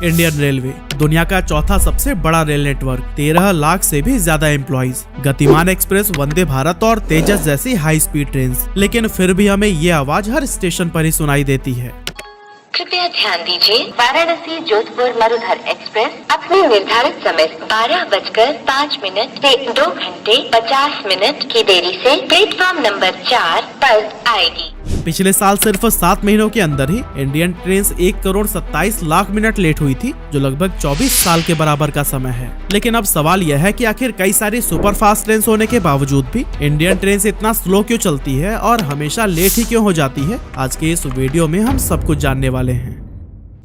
Indian railway दुनिया का चौथा सबसे बड़ा रेल नेटवर्क, 13 लाख से भी ज्यादा एम्प्लॉइज, गतिमान एक्सप्रेस, वंदे भारत और तेजस जैसी हाई स्पीड ट्रेन। लेकिन फिर भी हमें ये आवाज हर स्टेशन पर ही सुनाई देती है। कृपया ध्यान दीजिए, वाराणसी जोधपुर मरुधर एक्सप्रेस अपने निर्धारित समय 12:05 से 2 घंटे 50 मिनट की देरी से प्लेटफॉर्म नंबर 4 पर आएगी। पिछले साल सिर्फ 7 महीनों के अंदर ही इंडियन ट्रेन 1,27,00,000 मिनट लेट हुई थी, जो लगभग 24 साल के बराबर का समय है। लेकिन अब सवाल यह है कि आखिर कई सारी सुपर फास्ट ट्रेन होने के बावजूद भी इंडियन ट्रेन इतना स्लो क्यों चलती है और हमेशा लेट ही क्यों हो जाती है। आज के इस वीडियो में हम सब कुछ जानने वाले हैं।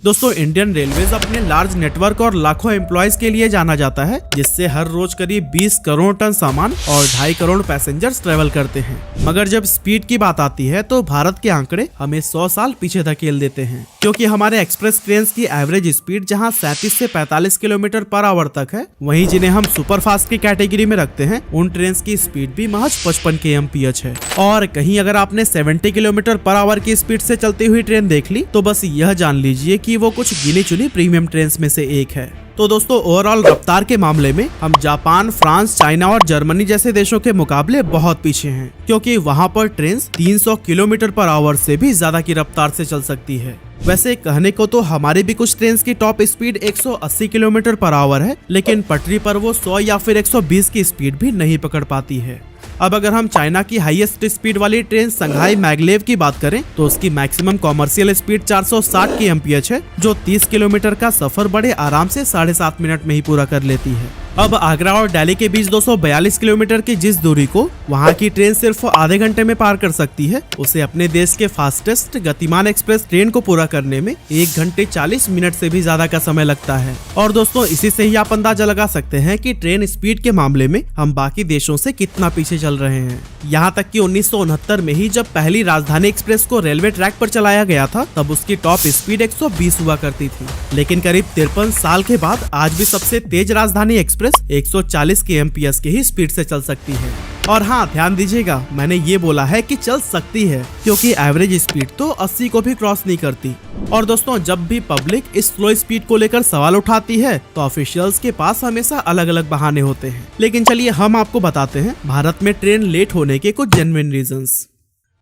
दोस्तों, इंडियन रेलवेज अपने लार्ज नेटवर्क और लाखों एम्प्लॉयज के लिए जाना जाता है, जिससे हर रोज करीब 20 करोड़ टन सामान और 2.5 करोड़ पैसेंजर्स ट्रेवल करते हैं। मगर जब स्पीड की बात आती है तो भारत के आंकड़े हमें 100 साल पीछे धकेल देते हैं, क्योंकि हमारे एक्सप्रेस ट्रेन की एवरेज स्पीड जहां 37 से 45 किलोमीटर पर आवर तक है, वहीं जिन्हें हम सुपर फास्ट की कैटेगरी में रखते हैं, उन ट्रेन की स्पीड भी महज 55 kmph है। और कहीं अगर आपने 70 किलोमीटर पर आवर की स्पीड से चलती हुई ट्रेन देख ली तो बस यह जान लीजिए कि वो कुछ गिनी चुनी प्रीमियम ट्रेन में से एक है। तो दोस्तों, ओवरऑल रफ्तार के मामले में हम जापान, फ्रांस, चाइना और जर्मनी जैसे देशों के मुकाबले बहुत पीछे हैं, क्योंकि वहां पर ट्रेन 300 किलोमीटर पर आवर से भी ज्यादा की रफ्तार से चल सकती है। वैसे कहने को तो हमारी भी कुछ ट्रेन की top speed 180 kilometre per hour है, लेकिन पटरी पर वो 100 या फिर 120 की स्पीड भी नहीं पकड़ पाती है। अब अगर हम चाइना की हाईएस्ट स्पीड वाली ट्रेन संघाई मैगलेव की बात करें तो उसकी मैक्सिमम कॉमर्शियल स्पीड 460 kmph है, जो 30 किलोमीटर का सफर बड़े आराम से 7.5 मिनट में ही पूरा कर लेती है। अब आगरा और दिल्ली के बीच 242 किलोमीटर की जिस दूरी को वहां की ट्रेन सिर्फ आधे घंटे में पार कर सकती है, उसे अपने देश के फास्टेस्ट गतिमान एक्सप्रेस ट्रेन को पूरा करने में 1 घंटे 40 मिनट से भी ज्यादा का समय लगता है। और दोस्तों, इसी से ही आप अंदाजा लगा सकते हैं कि ट्रेन स्पीड के मामले में हम बाकी देशों से कितना पीछे चल रहे हैं। यहाँ तक कि 1969 में ही जब पहली राजधानी एक्सप्रेस को रेलवे ट्रैक पर चलाया गया था, तब उसकी टॉप स्पीड 120 हुआ करती थी। लेकिन करीब 53 साल के बाद आज भी सबसे तेज राजधानी एक्सप्रेस 140 kmph की ही स्पीड से चल सकती है। और हाँ, ध्यान दीजिएगा, मैंने ये बोला है कि चल सकती है, क्योंकि एवरेज स्पीड तो 80 को भी क्रॉस नहीं करती। और दोस्तों, जब भी पब्लिक इस स्लो स्पीड को लेकर सवाल उठाती है तो ऑफिशियल्स के पास हमेशा अलग अलग बहाने होते हैं। लेकिन चलिए हम आपको बताते हैं भारत में ट्रेन लेट होने के कुछ genuine reasons.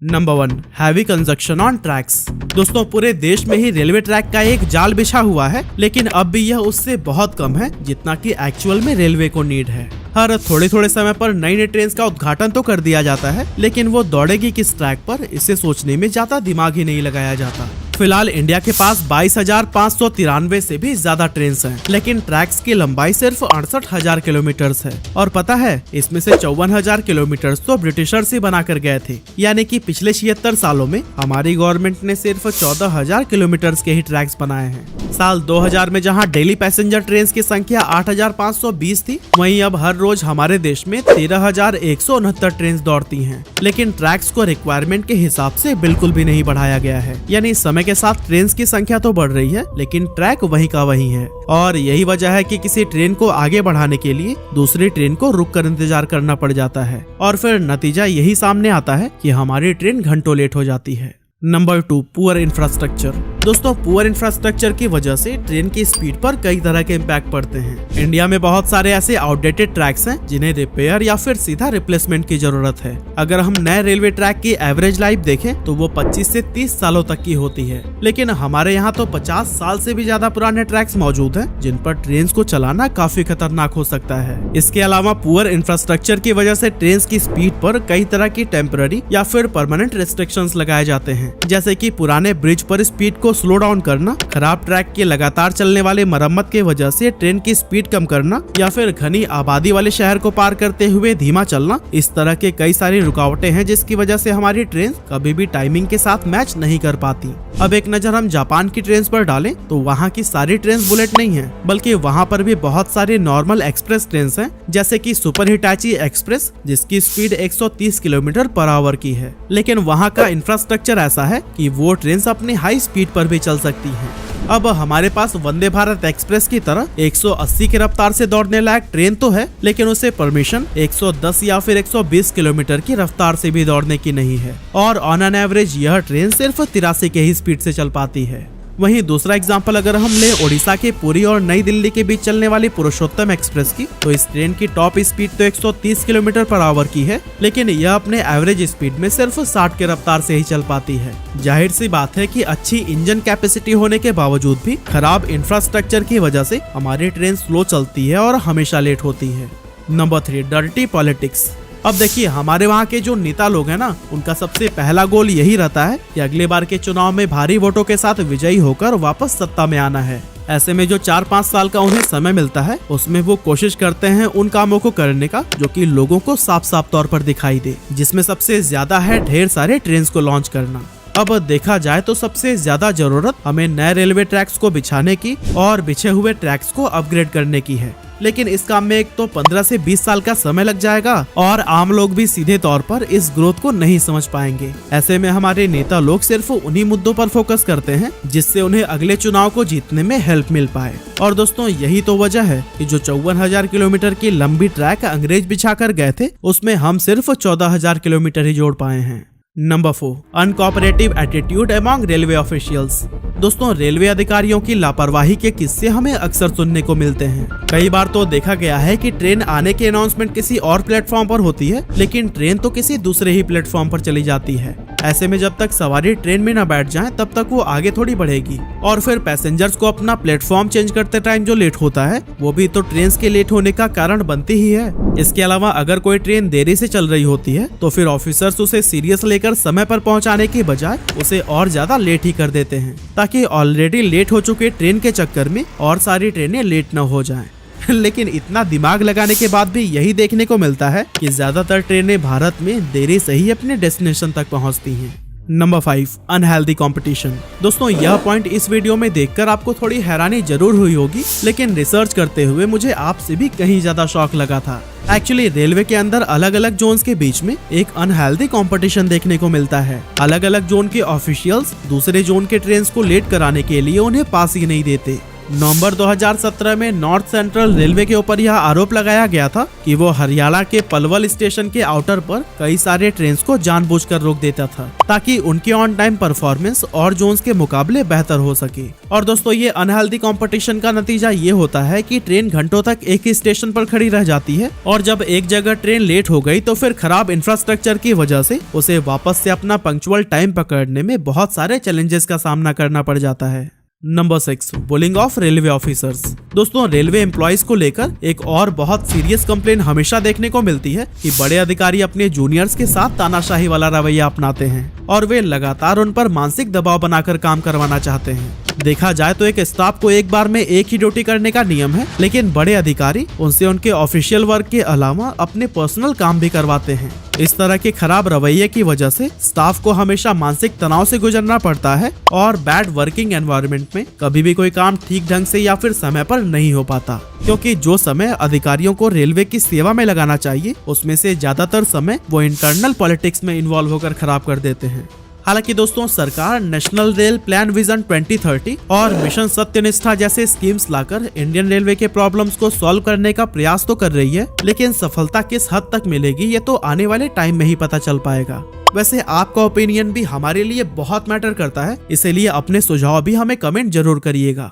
Number 1, heavy conjunction on tracks. दोस्तों, पूरे देश में ही रेलवे ट्रैक का एक जाल बिछा हुआ है, लेकिन अब भी यह उससे बहुत कम है जितना कि एक्चुअल में रेलवे को नीड है। हर थोड़े थोड़े समय पर नई नई ट्रेन का उद्घाटन तो कर दिया जाता है, लेकिन वो दौड़ेगी किस ट्रैक पर, इसे सोचने में ज्यादा दिमाग ही नहीं लगाया जाता। फिलहाल इंडिया के पास 22,593 से भी ज्यादा ट्रेन हैं, लेकिन ट्रैक्स की लंबाई सिर्फ 68,000 किलोमीटर है। और पता है, इसमें से 54,000 किलोमीटर तो ब्रिटिशर्स ही बना कर गए थे। यानी कि पिछले 76 सालों में हमारी गवर्नमेंट ने सिर्फ 14,000 किलोमीटर के ही ट्रैक्स बनाए हैं। साल 2000 में जहां डेली पैसेंजर ट्रेन की संख्या 8,520 थी, वहीं अब हर रोज हमारे देश में 13,169 ट्रेन दौड़ती हैं। लेकिन ट्रैक्स को रिक्वायरमेंट के हिसाब से बिल्कुल भी नहीं बढ़ाया गया है। यानी समय के साथ ट्रेन की संख्या तो बढ़ रही है, लेकिन ट्रैक वही का वही है। और यही वजह है कि किसी ट्रेन को आगे बढ़ाने के लिए दूसरी ट्रेन को रुक कर इंतजार करना पड़ जाता है, और फिर नतीजा यही सामने आता है कि हमारी ट्रेन घंटों लेट हो जाती है। Number 2, poor infrastructure. दोस्तों, पुअर इंफ्रास्ट्रक्चर की वजह से ट्रेन की स्पीड पर कई तरह के इम्पैक्ट पड़ते हैं। इंडिया में बहुत सारे ऐसे आउटडेटेड ट्रैक्स हैं जिन्हें रिपेयर या फिर सीधा रिप्लेसमेंट की जरूरत है। अगर हम नए रेलवे ट्रैक की एवरेज लाइफ देखें तो वो 25 से 30 सालों तक की होती है, लेकिन हमारे यहाँ तो 50 साल से भी ज्यादा पुराने ट्रैक्स मौजूद हैं, जिन पर ट्रेन को चलाना काफी खतरनाक हो सकता है। इसके अलावा पुअर इंफ्रास्ट्रक्चर की वजह से ट्रेन की स्पीड पर कई तरह की टेम्पररी या फिर परमानेंट रेस्ट्रिक्शंस लगाए जाते हैं, जैसे कि पुराने ब्रिज पर स्पीड को स्लो डाउन करना, खराब ट्रैक के लगातार चलने वाले मरम्मत के वजह से ट्रेन की स्पीड कम करना, या फिर घनी आबादी वाले शहर को पार करते हुए धीमा चलना। इस तरह के कई सारी रुकावटें हैं जिसकी वजह से हमारी ट्रेन कभी भी टाइमिंग के साथ मैच नहीं कर पाती। अब एक नजर हम जापान की ट्रेन पर डालें तो वहाँ की सारी ट्रेन बुलेट नहीं है, बल्कि वहाँ पर भी बहुत सारी नॉर्मल एक्सप्रेस ट्रेन हैं, जैसे कि सुपर हिटाची एक्सप्रेस, जिसकी स्पीड 130 किलोमीटर पर आवर की है। लेकिन वहाँ का इंफ्रास्ट्रक्चर ऐसा है कि वो ट्रेन अपनी हाई स्पीड पर भी चल सकती हैं। अब हमारे पास वंदे भारत एक्सप्रेस की तरह 180 की रफ्तार से दौड़ने लायक ट्रेन तो है, लेकिन उसे परमिशन 110 या फिर 120 किलोमीटर की रफ्तार से भी दौड़ने की नहीं है। और ऑन एन एवरेज यह ट्रेन सिर्फ 83 के ही स्पीड से चल पाती है। वहीं दूसरा एग्जाम्पल अगर हम ले ओडिशा के पुरी और नई दिल्ली के बीच चलने वाली पुरुषोत्तम एक्सप्रेस की, तो इस ट्रेन की टॉप स्पीड तो 130 किलोमीटर पर आवर की है, लेकिन यह अपने एवरेज स्पीड में सिर्फ 60 के रफ्तार से ही चल पाती है। जाहिर सी बात है कि अच्छी इंजन कैपेसिटी होने के बावजूद भी खराब इंफ्रास्ट्रक्चर की वजह से हमारी ट्रेन स्लो चलती है और हमेशा लेट होती है। Number 3, dirty politics. अब देखिए, हमारे वहाँ के जो नेता लोग हैं ना, उनका सबसे पहला गोल यही रहता है कि अगले बार के चुनाव में भारी वोटों के साथ विजयी होकर वापस सत्ता में आना है। ऐसे में जो 4-5 साल का उन्हें समय मिलता है, उसमें वो कोशिश करते हैं उन कामों को करने का जो कि लोगों को साफ साफ तौर पर दिखाई दे, जिसमें सबसे ज्यादा है ढेर सारे ट्रेन को लॉन्च करना। अब देखा जाए तो सबसे ज्यादा जरूरत हमें नए रेलवे ट्रैक्स को बिछाने की और बिछे हुए ट्रैक्स को अपग्रेड करने की है, लेकिन इस काम में एक तो 15 से 20 साल का समय लग जाएगा और आम लोग भी सीधे तौर पर इस ग्रोथ को नहीं समझ पाएंगे। ऐसे में हमारे नेता लोग सिर्फ उन्हीं मुद्दों पर फोकस करते हैं जिससे उन्हें अगले चुनाव को जीतने में हेल्प मिल पाए। और दोस्तों, यही तो वजह है कि जो 54,000 किलोमीटर की लंबी ट्रैक अंग्रेज बिछा कर गए थे, उसमें हम सिर्फ 14,000 किलोमीटर ही जोड़ पाए हैं। Number 4, uncooperative attitude among railway officials. दोस्तों, रेलवे अधिकारियों की लापरवाही के किस्से हमें अक्सर सुनने को मिलते हैं। कई बार तो देखा गया है कि ट्रेन आने की अनाउंसमेंट किसी और प्लेटफॉर्म पर होती है, लेकिन ट्रेन तो किसी दूसरे ही प्लेटफॉर्म पर चली जाती है। ऐसे में जब तक सवारी ट्रेन में न बैठ जाए तब तक वो आगे थोड़ी बढ़ेगी, और फिर पैसेंजर्स को अपना प्लेटफॉर्म चेंज करते टाइम जो लेट होता है, वो भी तो ट्रेन के लेट होने का कारण बनती ही है। इसके अलावा अगर कोई ट्रेन देरी से चल रही होती है तो फिर ऑफिसर्स उसे सीरियस लेकर समय पर पहुंचाने की बजाय उसे और ज्यादा लेट ही कर देते हैं, ताकि ऑलरेडी लेट हो चुके ट्रेन के चक्कर में और सारी ट्रेनें लेट न हो जाएं। लेकिन इतना दिमाग लगाने के बाद भी यही देखने को मिलता है कि ज्यादातर ट्रेनें भारत में देरी से ही अपने डेस्टिनेशन तक पहुंचती हैं। Number 5, unhealthy competition. दोस्तों, यह पॉइंट इस वीडियो में देखकर आपको थोड़ी हैरानी जरूर हुई होगी, लेकिन रिसर्च करते हुए मुझे आपसे भी कहीं ज्यादा शौक लगा था। एक्चुअली रेलवे के अंदर अलग अलग जोन्स के बीच में एक अनहेल्दी कंपटीशन देखने को मिलता है। अलग अलग जोन के ऑफिशियल्स दूसरे जोन के ट्रेन को लेट कराने के लिए उन्हें पास ही नहीं देते। नवंबर 2017 में नॉर्थ सेंट्रल रेलवे के ऊपर यह आरोप लगाया गया था कि वो हरियाणा के पलवल स्टेशन के आउटर पर कई सारे ट्रेन को जानबूझकर रोक देता था, ताकि उनके ऑन टाइम परफॉर्मेंस और जोन्स के मुकाबले बेहतर हो सके। और दोस्तों, ये अनहेल्दी कंपटीशन का नतीजा ये होता है कि ट्रेन घंटों तक एक ही स्टेशन पर खड़ी रह जाती है, और जब एक जगह ट्रेन लेट हो गई तो फिर खराब इंफ्रास्ट्रक्चर की वजह से उसे वापस से अपना पंक्चुअल टाइम पकड़ने में बहुत सारे चैलेंजेस का सामना करना पड़ जाता है। Number 6, bullying of railway officers. दोस्तों, रेलवे एम्प्लॉइज को लेकर एक और बहुत सीरियस कंप्लेन हमेशा देखने को मिलती है कि बड़े अधिकारी अपने जूनियर्स के साथ तानाशाही वाला रवैया अपनाते हैं और वे लगातार उन पर मानसिक दबाव बनाकर काम करवाना चाहते हैं। देखा जाए तो एक स्टाफ को एक बार में एक ही ड्यूटी करने का नियम है, लेकिन बड़े अधिकारी उनसे उनके ऑफिशियल वर्क के अलावा अपने पर्सनल काम भी करवाते हैं। इस तरह के खराब रवैये की वजह से स्टाफ को हमेशा मानसिक तनाव से गुजरना पड़ता है और बैड वर्किंग एनवायरनमेंट में कभी भी कोई काम ठीक ढंग से या फिर समय पर नहीं हो पाता, क्योंकि जो समय अधिकारियों को रेलवे की सेवा में लगाना चाहिए उसमें से ज्यादातर समय वो इंटरनल पॉलिटिक्स में इन्वॉल्व होकर खराब कर देते हैं। हालांकि दोस्तों, सरकार नेशनल रेल प्लान विजन 2030 और मिशन सत्यनिष्ठा जैसे स्कीम्स लाकर इंडियन रेलवे के प्रॉब्लम्स को सॉल्व करने का प्रयास तो कर रही है, लेकिन सफलता किस हद तक मिलेगी ये तो आने वाले टाइम में ही पता चल पाएगा। वैसे आपका ओपिनियन भी हमारे लिए बहुत मैटर करता है, इसीलिए अपने सुझाव भी हमें कमेंट जरूर करिएगा।